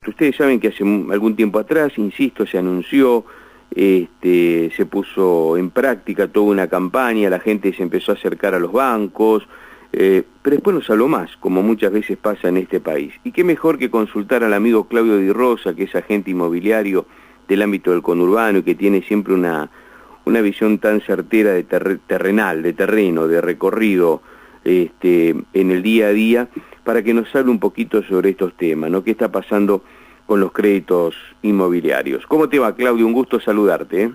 Ustedes saben que hace algún tiempo atrás, insisto, se anunció, se puso en práctica toda una campaña, la gente se empezó a acercar a los bancos, pero después no se habló más, como muchas veces pasa en este país. Y qué mejor que consultar al amigo Claudio Di Rosa, que es agente inmobiliario del ámbito del conurbano y que tiene siempre una visión tan certera de terrenal, de terreno, de recorrido en el día a día, para que nos hable un poquito sobre estos temas, ¿no? ¿Qué está pasando con los créditos inmobiliarios? ¿Cómo te va, Claudio? Un gusto saludarte, ¿eh?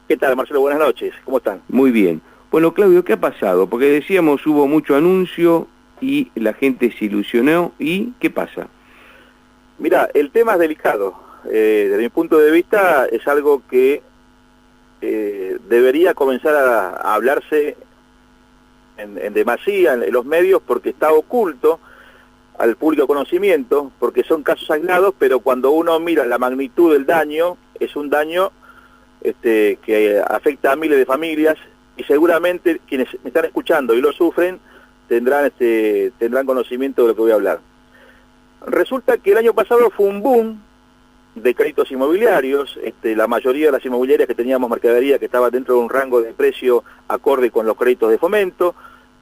¿Qué tal, Marcelo? Buenas noches. ¿Cómo están? Muy bien. Bueno, Claudio, ¿qué ha pasado? Porque decíamos, hubo mucho anuncio y la gente se ilusionó. ¿Y qué pasa? Mira, el tema es delicado. Desde mi punto de vista, es algo que debería comenzar a hablarse en demasía en los medios, porque está oculto al público conocimiento, porque son casos aislados, pero cuando uno mira la magnitud del daño, es un daño que afecta a miles de familias, y seguramente quienes me están escuchando y lo sufren tendrán conocimiento de lo que voy a hablar. Resulta que el año pasado fue un boom de créditos inmobiliarios. La mayoría de las inmobiliarias que teníamos mercadería que estaba dentro de un rango de precio acorde con los créditos de fomento,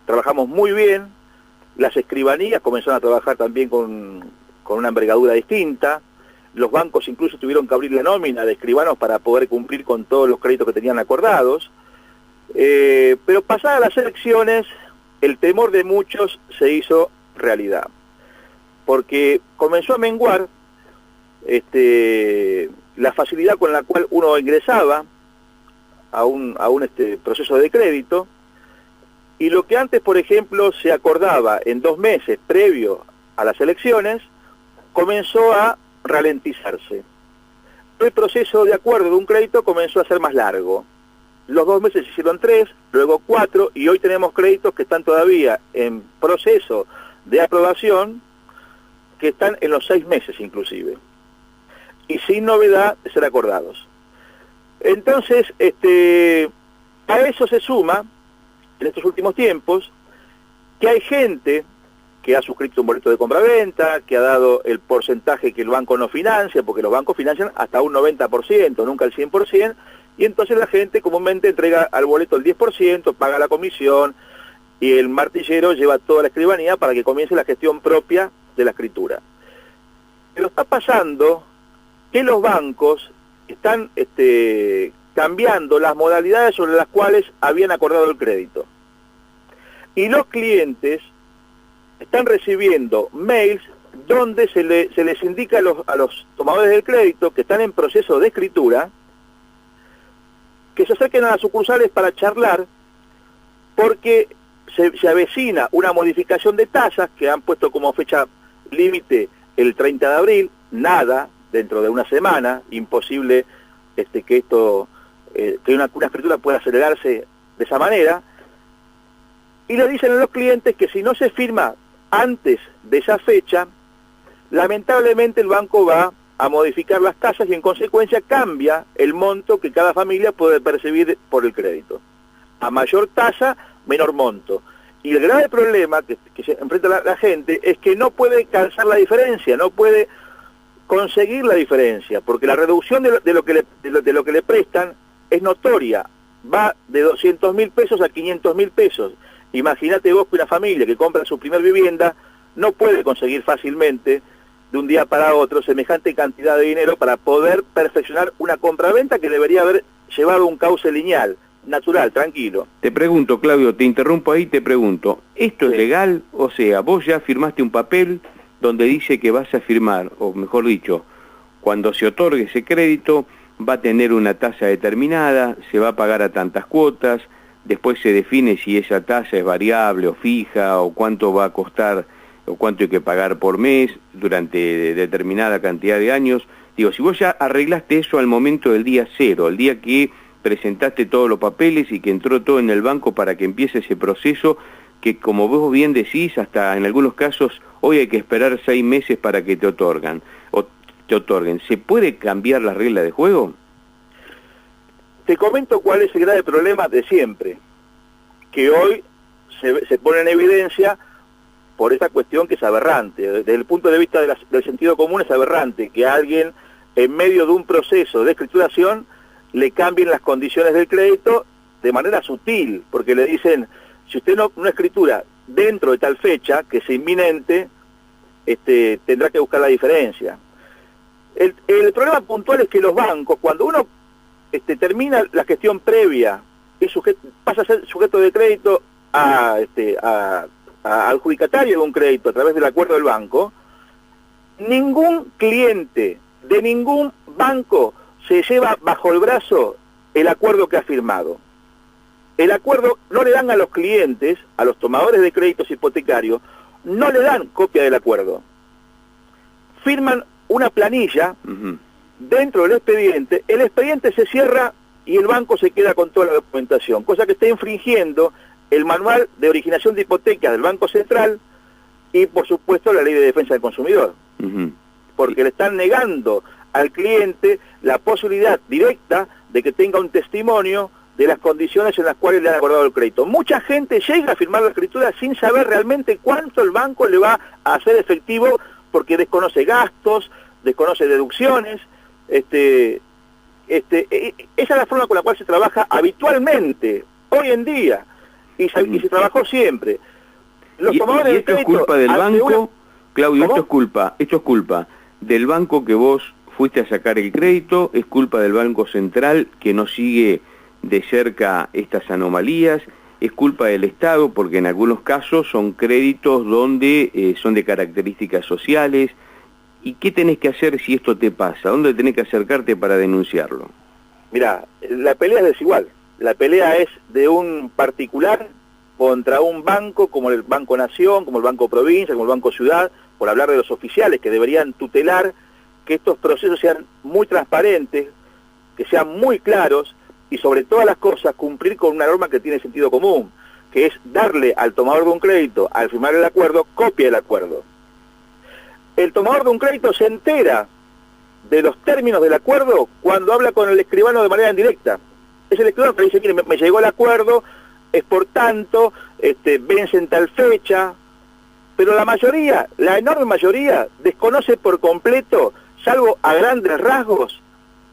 trabajamos muy bien. Las escribanías comenzaron a trabajar también con una envergadura distinta. Los bancos incluso tuvieron que abrir la nómina de escribanos para poder cumplir con todos los créditos que tenían acordados. Pero pasadas las elecciones, el temor de muchos se hizo realidad, porque comenzó a menguar la facilidad con la cual uno ingresaba a un proceso de crédito. Y lo que antes, por ejemplo, se acordaba en 2 meses previo a las elecciones, comenzó a ralentizarse. El proceso de acuerdo de un crédito comenzó a ser más largo. Los 2 meses se hicieron 3, luego 4, y hoy tenemos créditos que están todavía en proceso de aprobación, que están en los 6 meses inclusive, y sin novedad de ser acordados. Entonces, a eso se suma, en estos últimos tiempos, que hay gente que ha suscrito un boleto de compra-venta, que ha dado el porcentaje que el banco no financia, porque los bancos financian hasta un 90%, nunca el 100%, y entonces la gente comúnmente entrega al boleto el 10%, paga la comisión, y el martillero lleva toda la escribanía para que comience la gestión propia de la escritura. Pero está pasando que los bancos están cambiando las modalidades sobre las cuales habían acordado el crédito. Y los clientes están recibiendo mails donde se les indica a los tomadores del crédito que están en proceso de escritura que se acerquen a las sucursales para charlar, porque se avecina una modificación de tasas que han puesto como fecha límite el 30 de abril, nada, dentro de una semana, imposible que una escritura pueda acelerarse de esa manera. Y le dicen a los clientes que si no se firma antes de esa fecha, lamentablemente el banco va a modificar las tasas y en consecuencia cambia el monto que cada familia puede percibir por el crédito. A mayor tasa, menor monto. Y el grave problema que se enfrenta la gente es que no puede calzar la diferencia, no puede conseguir la diferencia, porque la reducción de lo que le prestan es notoria, va de 200.000 pesos a 500.000 pesos. Imagínate vos que una familia que compra su primer vivienda no puede conseguir fácilmente de un día para otro semejante cantidad de dinero para poder perfeccionar una compraventa que debería haber llevado un cauce lineal, natural, tranquilo. Te pregunto, Claudio, te interrumpo ahí, te pregunto, ¿esto es legal? O sea, vos ya firmaste un papel donde dice que vas a firmar, o mejor dicho, cuando se otorgue ese crédito, va a tener una tasa determinada, se va a pagar a tantas cuotas, después se define si esa tasa es variable o fija, o cuánto va a costar, o cuánto hay que pagar por mes durante determinada cantidad de años. Digo, si vos ya arreglaste eso al momento del día cero, el día que presentaste todos los papeles y que entró todo en el banco para que empiece ese proceso, que como vos bien decís, hasta en algunos casos, hoy hay que esperar 6 meses para que te otorguen. ¿Se puede cambiar la regla de juego? Te comento cuál es el grave problema de siempre, que hoy se pone en evidencia por esa cuestión que es aberrante. Desde el punto de vista del sentido común es aberrante que a alguien, en medio de un proceso de escrituración, le cambien las condiciones del crédito de manera sutil, porque le dicen, si usted no escritura dentro de tal fecha, que es inminente, tendrá que buscar la diferencia. El problema puntual es que los bancos, cuando uno termina la gestión previa, pasa a ser sujeto de crédito al adjudicatario de un crédito a través del acuerdo del banco, ningún cliente de ningún banco se lleva bajo el brazo el acuerdo que ha firmado. El acuerdo no le dan a los clientes, a los tomadores de créditos hipotecarios, no le dan copia del acuerdo. Firman una planilla dentro del expediente, el expediente se cierra y el banco se queda con toda la documentación, cosa que está infringiendo el manual de originación de hipotecas del Banco Central y, por supuesto, la Ley de Defensa del Consumidor. Porque le están negando al cliente la posibilidad directa de que tenga un testimonio de las condiciones en las cuales le han acordado el crédito. Mucha gente llega a firmar la escritura sin saber realmente cuánto el banco le va a hacer efectivo, porque desconoce gastos, desconoce deducciones. Esa es la forma con la cual se trabaja habitualmente, hoy en día, y se trabajó siempre. Los tomadores de crédito, ¿esto es culpa del banco, Claudio? Esto es culpa del banco que vos fuiste a sacar el crédito, es culpa del Banco Central que no sigue de cerca estas anomalías, es culpa del Estado porque en algunos casos son créditos donde son de características sociales. ¿Y qué tenés que hacer si esto te pasa? ¿Dónde tenés que acercarte para denunciarlo? Mirá, la pelea es desigual. La pelea es de un particular contra un banco como el Banco Nación, como el Banco Provincia, como el Banco Ciudad, por hablar de los oficiales que deberían tutelar que estos procesos sean muy transparentes, que sean muy claros y sobre todas las cosas cumplir con una norma que tiene sentido común, que es darle al tomador de un crédito, al firmar el acuerdo, copia del acuerdo. El tomador de un crédito se entera de los términos del acuerdo cuando habla con el escribano de manera indirecta. Es el escribano que dice, mire, me llegó el acuerdo, es por tanto, vence en tal fecha, pero la mayoría, la enorme mayoría, desconoce por completo, salvo a grandes rasgos,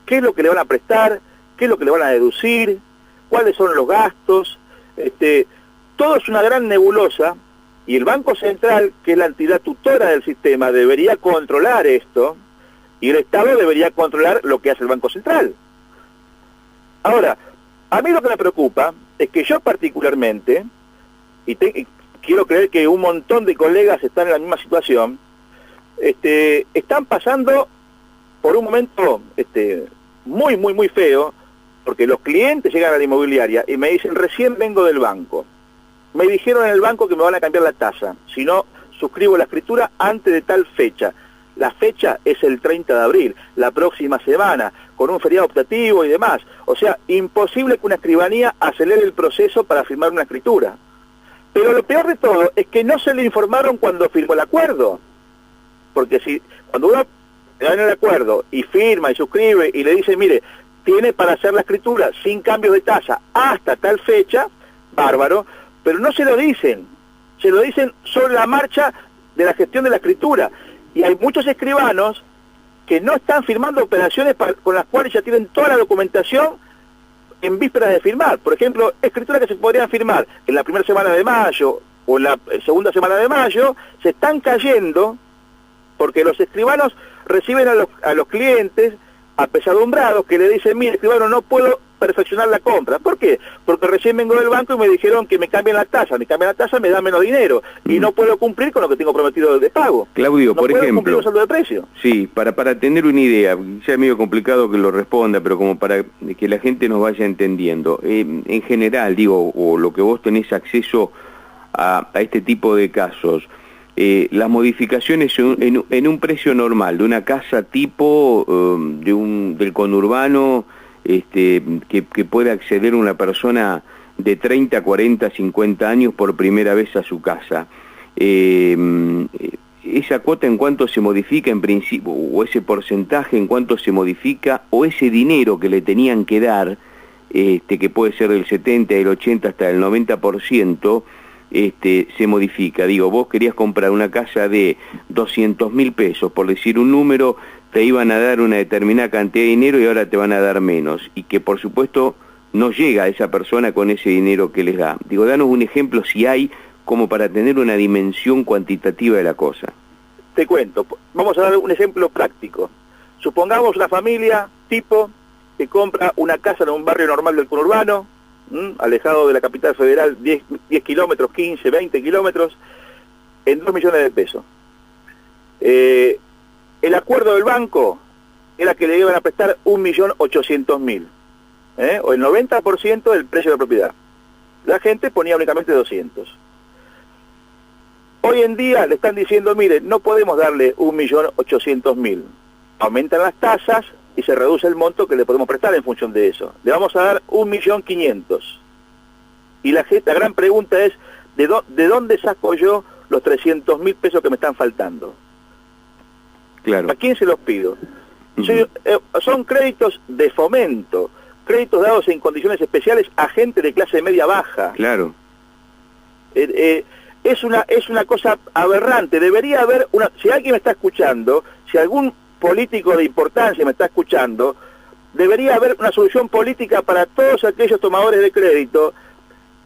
qué es lo que le van a prestar, qué es lo que le van a deducir, cuáles son los gastos. Todo es una gran nebulosa, y el Banco Central, que es la entidad tutora del sistema, debería controlar esto, y el Estado debería controlar lo que hace el Banco Central. Ahora, a mí lo que me preocupa es que yo particularmente, y quiero creer que un montón de colegas están en la misma situación, están pasando por un momento muy, muy, muy feo, porque los clientes llegan a la inmobiliaria y me dicen, recién vengo del banco. Me dijeron en el banco que me van a cambiar la tasa, si no suscribo la escritura antes de tal fecha. La fecha es el 30 de abril, la próxima semana, con un feriado optativo y demás. O sea, imposible que una escribanía acelere el proceso para firmar una escritura. Pero lo peor de todo es que no se le informaron cuando firmó el acuerdo. Porque cuando uno da en el acuerdo y firma y suscribe y le dice, mire, tiene para hacer la escritura sin cambios de tasa hasta tal fecha, bárbaro, pero no se lo dicen sobre la marcha de la gestión de la escritura. Y hay muchos escribanos que no están firmando operaciones con las cuales ya tienen toda la documentación en vísperas de firmar. Por ejemplo, escrituras que se podrían firmar en la primera semana de mayo o en la segunda semana de mayo, se están cayendo porque los escribanos reciben a los clientes apesadumbrados que le dicen, mire, escribano, no puedo perfeccionar la compra. ¿Por qué? Porque recién vengo del banco y me dijeron que me cambien la tasa, me da menos dinero y no puedo cumplir con lo que tengo prometido de pago. Claudio, no por puedo ejemplo, cumplir un saldo de precio. Sí, para tener una idea, ya es medio complicado que lo responda, pero como para que la gente nos vaya entendiendo, en general, digo, o lo que vos tenés acceso a este tipo de casos, las modificaciones en un precio normal de una casa tipo del conurbano, que puede acceder una persona de 30, 40, 50 años por primera vez a su casa. Esa cuota en cuánto se modifica en principio, o ese porcentaje en cuánto se modifica, o ese dinero que le tenían que dar, que puede ser del 70, del 80 hasta del 90%, se modifica. Digo, vos querías comprar una casa de 200.000 pesos, por decir un número, te iban a dar una determinada cantidad de dinero y ahora te van a dar menos, y que por supuesto no llega a esa persona con ese dinero que les da. Digo, danos un ejemplo si hay, como para tener una dimensión cuantitativa de la cosa. Te cuento, vamos a dar un ejemplo práctico. Supongamos una familia tipo que compra una casa en un barrio normal del conurbano, alejado de la capital federal 10 kilómetros, 15, 20 kilómetros, en 2 millones de pesos. El acuerdo del banco era que le iban a prestar 1.800.000, o el 90% del precio de la propiedad. La gente ponía únicamente 200. Hoy en día le están diciendo, mire, no podemos darle 1.800.000. Aumentan las tasas y se reduce el monto que le podemos prestar en función de eso. Le vamos a dar 1.500.000. Y la gran pregunta es, ¿de dónde saco yo los 300.000 pesos que me están faltando? Claro. ¿A quién se los pido? Son créditos de fomento, créditos dados en condiciones especiales a gente de clase media baja. Claro. Es una cosa aberrante. Debería haber si alguien me está escuchando, si algún político de importancia me está escuchando, debería haber una solución política para todos aquellos tomadores de crédito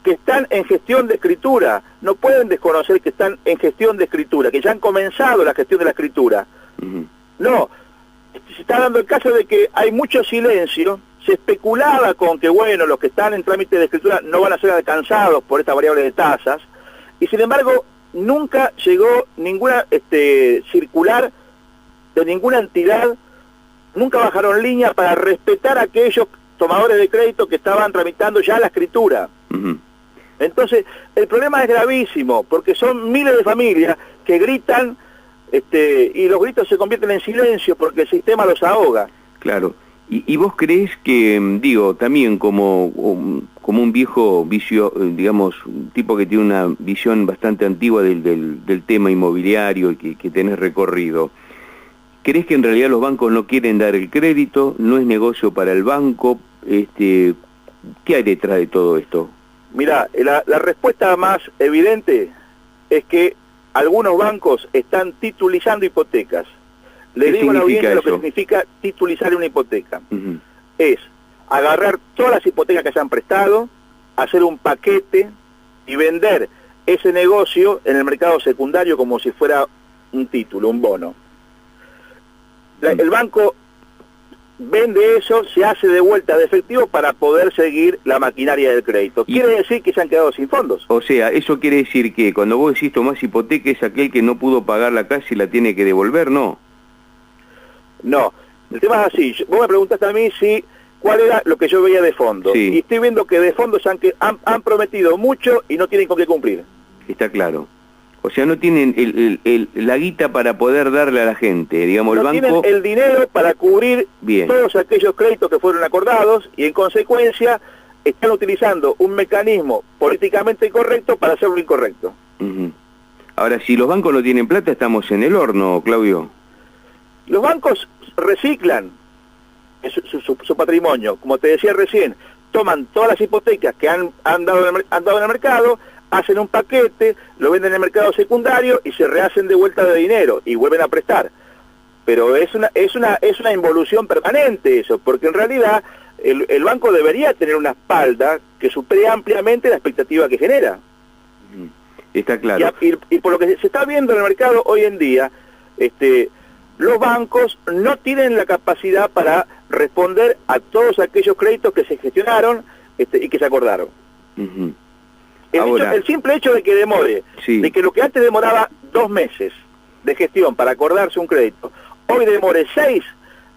que están en gestión de escritura. No pueden desconocer que están en gestión de escritura, que ya han comenzado la gestión de la escritura. No, se está dando el caso de que hay mucho silencio. Se especulaba con que, bueno, los que están en trámite de escritura no van a ser alcanzados por esta variable de tasas, y sin embargo nunca llegó ninguna circular de ninguna entidad, nunca bajaron línea para respetar a aquellos tomadores de crédito que estaban tramitando ya la escritura. Entonces, el problema es gravísimo, porque son miles de familias que gritan, y los gritos se convierten en silencio porque el sistema los ahoga. Claro. ¿Y vos creés que, digo, también como un viejo vicio, digamos, un tipo que tiene una visión bastante antigua del tema inmobiliario y que tenés recorrido, ¿creés que en realidad los bancos no quieren dar el crédito? ¿No es negocio para el banco? ¿Qué hay detrás de todo esto? Mirá, la respuesta más evidente es que algunos bancos están titulizando hipotecas. Le digo a la audiencia lo que significa titulizar una hipoteca. Es agarrar todas las hipotecas que se han prestado, hacer un paquete y vender ese negocio en el mercado secundario como si fuera un título, un bono. El banco vende eso, se hace de vuelta de efectivo para poder seguir la maquinaria del crédito. Quiere decir que se han quedado sin fondos. O sea, eso quiere decir que cuando vos decís tomás hipoteca es aquel que no pudo pagar la casa y la tiene que devolver, ¿no? No, el tema es así. Vos me preguntaste a mí cuál era lo que yo veía de fondo. Sí. Y estoy viendo que de fondo han prometido mucho y no tienen con qué cumplir. Está claro. O sea, no tienen la guita para poder darle a la gente, digamos, no el banco... tienen el dinero para cubrir todos aquellos créditos que fueron acordados y en consecuencia están utilizando un mecanismo políticamente correcto para hacer lo incorrecto. Ahora, si los bancos no tienen plata, estamos en el horno, Claudio. Los bancos reciclan su patrimonio, como te decía recién, toman todas las hipotecas que han dado en el mercado, hacen un paquete, lo venden en el mercado secundario y se rehacen de vuelta de dinero y vuelven a prestar. Pero es una involución permanente eso, porque en realidad el banco debería tener una espalda que supere ampliamente la expectativa que genera. Está claro. Y por lo que se está viendo en el mercado hoy en día, los bancos no tienen la capacidad para responder a todos aquellos créditos que se gestionaron y que se acordaron. El simple hecho de que demore, de que lo que antes demoraba 2 meses de gestión para acordarse un crédito, hoy demore 6,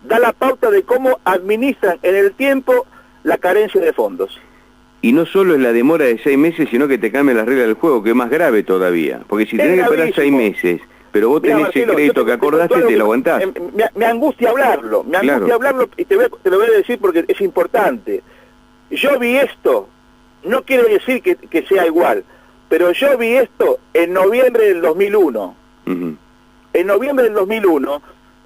da la pauta de cómo administran en el tiempo la carencia de fondos. Y no solo es la demora de 6 meses, sino que te cambian las reglas del juego, que es más grave todavía. Porque si tenés que esperar 6 meses, pero vos tenés ese crédito que acordaste, te lo aguantás. Me angustia hablarlo, y te lo voy a decir porque es importante. Yo vi esto, no quiero decir que sea igual, pero yo vi esto en noviembre del 2001. En noviembre del 2001,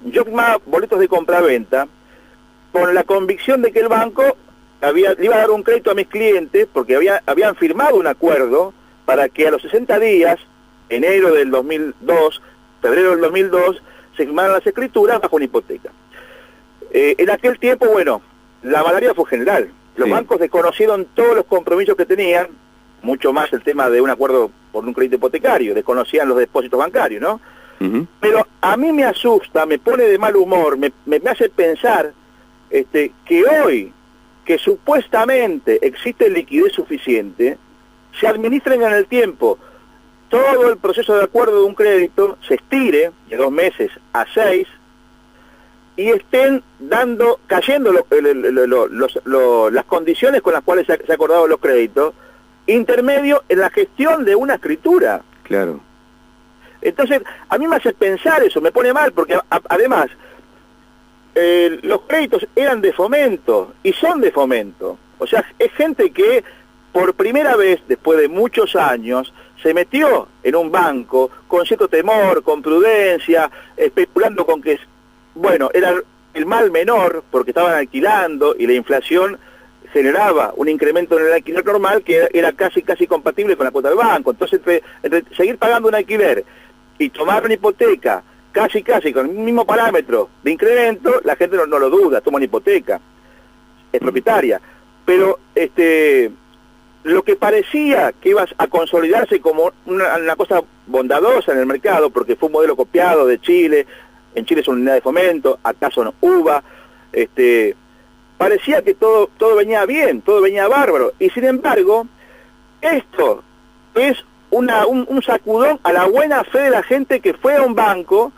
yo firmaba boletos de compraventa con la convicción de que el banco le iba a dar un crédito a mis clientes, porque habían firmado un acuerdo para que a los 60 días, enero del 2002, febrero del 2002, se firmaran las escrituras bajo una hipoteca. En aquel tiempo, bueno, la malaria fue general. Los bancos desconocieron todos los compromisos que tenían, mucho más el tema de un acuerdo por un crédito hipotecario, desconocían los depósitos bancarios, ¿no? Pero a mí me asusta, me pone de mal humor, me hace pensar que hoy, que supuestamente existe liquidez suficiente, se administren en el tiempo todo el proceso de acuerdo de un crédito, se estire de 2 meses a 6, y estén cayendo las condiciones con las cuales se ha acordado los créditos, intermedio en la gestión de una escritura. Claro. Entonces, a mí me hace pensar eso, me pone mal, porque además, los créditos eran de fomento, y son de fomento. O sea, es gente que por primera vez, después de muchos años, se metió en un banco con cierto temor, con prudencia, especulando con que, bueno, era el mal menor, porque estaban alquilando, y la inflación generaba un incremento en el alquiler normal que era casi compatible con la cuota del banco. Entonces, entre seguir pagando un alquiler y tomar una hipoteca casi con el mismo parámetro de incremento, la gente no lo duda, toma una hipoteca, es propietaria. Pero lo que parecía que iba a consolidarse como una cosa bondadosa en el mercado, porque fue un modelo copiado de Chile, en Chile es una unidad de fomento, acá son UVA, parecía que todo venía bien, todo venía bárbaro, y sin embargo, esto es un sacudón a la buena fe de la gente que fue a un banco,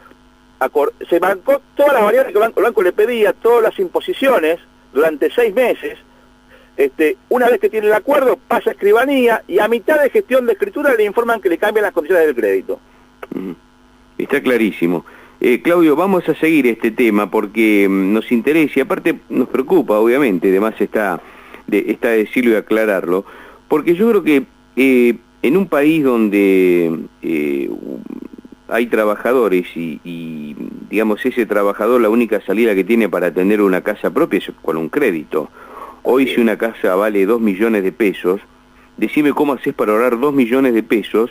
se bancó todas las variables que el banco le pedía, todas las imposiciones, durante 6 meses. Una vez que tiene el acuerdo, pasa a escribanía, y a mitad de gestión de escritura le informan que le cambian las condiciones del crédito. Está clarísimo. Claudio, vamos a seguir este tema porque nos interesa y aparte nos preocupa, obviamente, además está de decirlo y aclararlo, porque yo creo que en un país donde hay trabajadores y digamos, ese trabajador la única salida que tiene para tener una casa propia es con un crédito. Hoy si una casa vale 2 millones de pesos, decime cómo haces para ahorrar 2 millones de pesos,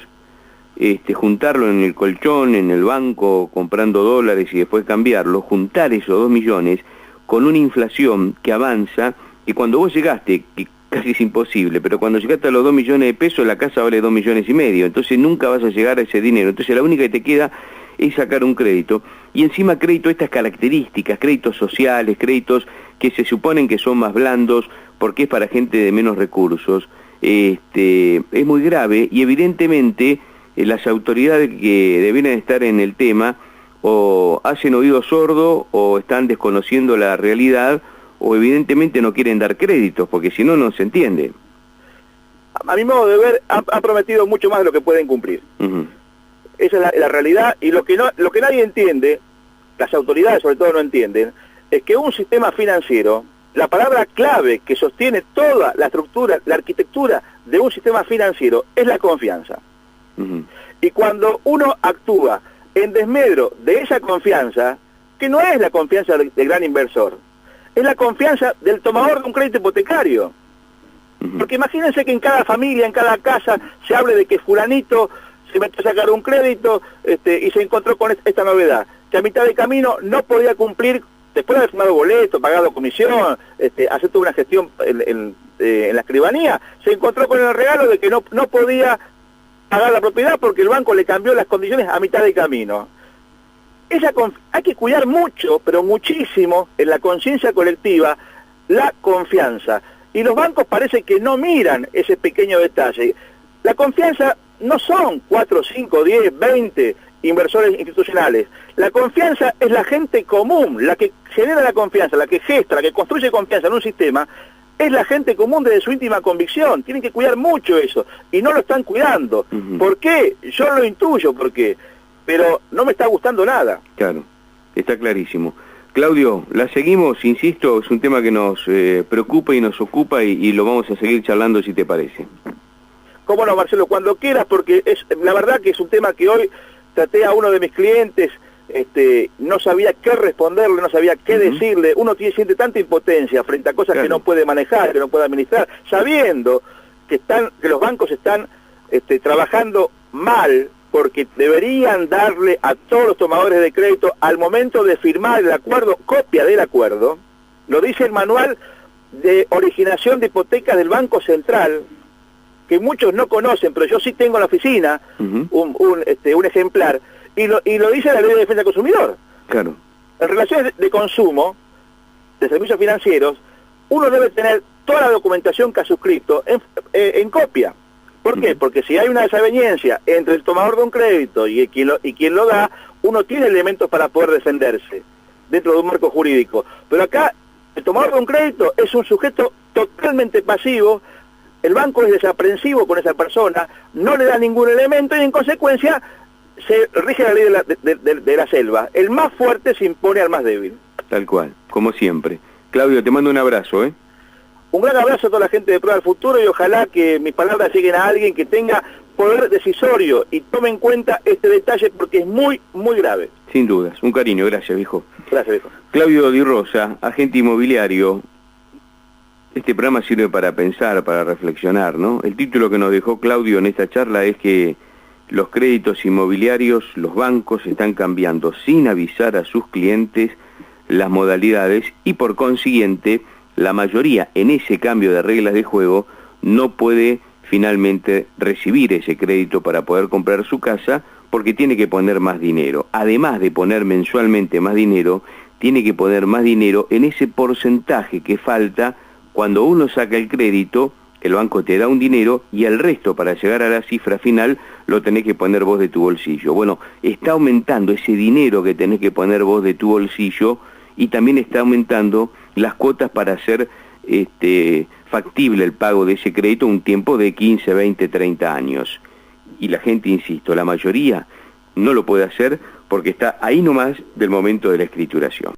juntarlo en el colchón, en el banco, comprando dólares y después cambiarlo, juntar esos 2 millones con una inflación que avanza, que cuando vos llegaste, que casi es imposible, pero cuando llegaste a los 2 millones de pesos, la casa vale 2,5 millones, entonces nunca vas a llegar a ese dinero, entonces la única que te queda es sacar un crédito, y encima crédito estas características, créditos sociales, créditos que se suponen que son más blandos, porque es para gente de menos recursos, es muy grave, y evidentemente las autoridades que deberían estar en el tema, o hacen oído sordo, o están desconociendo la realidad, o evidentemente no quieren dar créditos, porque si no, no se entiende. A mi modo de ver, han prometido mucho más de lo que pueden cumplir. Esa es la realidad, y lo que nadie entiende, las autoridades sobre todo no entienden, es que un sistema financiero, la palabra clave que sostiene toda la estructura, la arquitectura de un sistema financiero es la confianza. Y cuando uno actúa en desmedro de esa confianza, que no es la confianza del gran inversor, es la confianza del tomador de un crédito hipotecario. Porque imagínense que en cada familia, en cada casa, se hable de que fulanito se metió a sacar un crédito y se encontró con esta novedad, que a mitad de camino no podía cumplir, después de haber firmado boleto, pagado comisión, hacer toda una gestión en la escribanía, se encontró con el regalo de que no podía pagar la propiedad porque el banco le cambió las condiciones a mitad de camino. Hay que cuidar mucho, pero muchísimo, en la conciencia colectiva, la confianza. Y los bancos parece que no miran ese pequeño detalle. La confianza no son 4, 5, 10, 20 inversores institucionales. La confianza es la gente común, la que genera la confianza, la que gesta, la que construye confianza en un sistema, es la gente común desde su íntima convicción. Tienen que cuidar mucho eso, y no lo están cuidando. ¿Por qué? Yo lo intuyo por qué, pero no me está gustando nada. Claro, está clarísimo. Claudio, la seguimos, insisto, es un tema que nos preocupa y nos ocupa y lo vamos a seguir charlando si te parece. Cómo no, Marcelo, cuando quieras, porque la verdad que es un tema que hoy traté a uno de mis clientes, no sabía qué responderle, no sabía qué decirle. Uno siente tanta impotencia frente a cosas que no puede manejar, que no puede administrar, sabiendo que los bancos están trabajando mal, porque deberían darle a todos los tomadores de crédito al momento de firmar el acuerdo, copia del acuerdo. Lo dice el manual de originación de hipotecas del Banco Central, que muchos no conocen, pero yo sí tengo en la oficina un ejemplar, y lo dice la Ley de Defensa del Consumidor. Claro. En relaciones de consumo, de servicios financieros, uno debe tener toda la documentación que ha suscrito en copia. ¿Por qué? Porque si hay una desaveniencia entre el tomador de un crédito y quien lo da, uno tiene elementos para poder defenderse dentro de un marco jurídico. Pero acá, el tomador de un crédito es un sujeto totalmente pasivo, el banco es desaprensivo con esa persona, no le da ningún elemento y en consecuencia se rige la ley de la selva. El más fuerte se impone al más débil. Tal cual, como siempre. Claudio, te mando un abrazo, ¿eh? Un gran abrazo a toda la gente de Prueba del Futuro y ojalá que mis palabras lleguen a alguien que tenga poder decisorio y tome en cuenta este detalle porque es muy, muy grave. Sin dudas, un cariño, gracias, viejo. Gracias, viejo. Claudio Di Rosa, agente inmobiliario. Este programa sirve para pensar, para reflexionar, ¿no? El título que nos dejó Claudio en esta charla es que los créditos inmobiliarios, los bancos están cambiando sin avisar a sus clientes las modalidades y por consiguiente la mayoría en ese cambio de reglas de juego no puede finalmente recibir ese crédito para poder comprar su casa porque tiene que poner más dinero. Además de poner mensualmente más dinero, tiene que poner más dinero en ese porcentaje que falta cuando uno saca el crédito. El banco te da un dinero y el resto para llegar a la cifra final lo tenés que poner vos de tu bolsillo. Bueno, está aumentando ese dinero que tenés que poner vos de tu bolsillo y también está aumentando las cuotas para hacer factible el pago de ese crédito un tiempo de 15, 20, 30 años. Y la gente, insisto, la mayoría no lo puede hacer porque está ahí nomás del momento de la escrituración.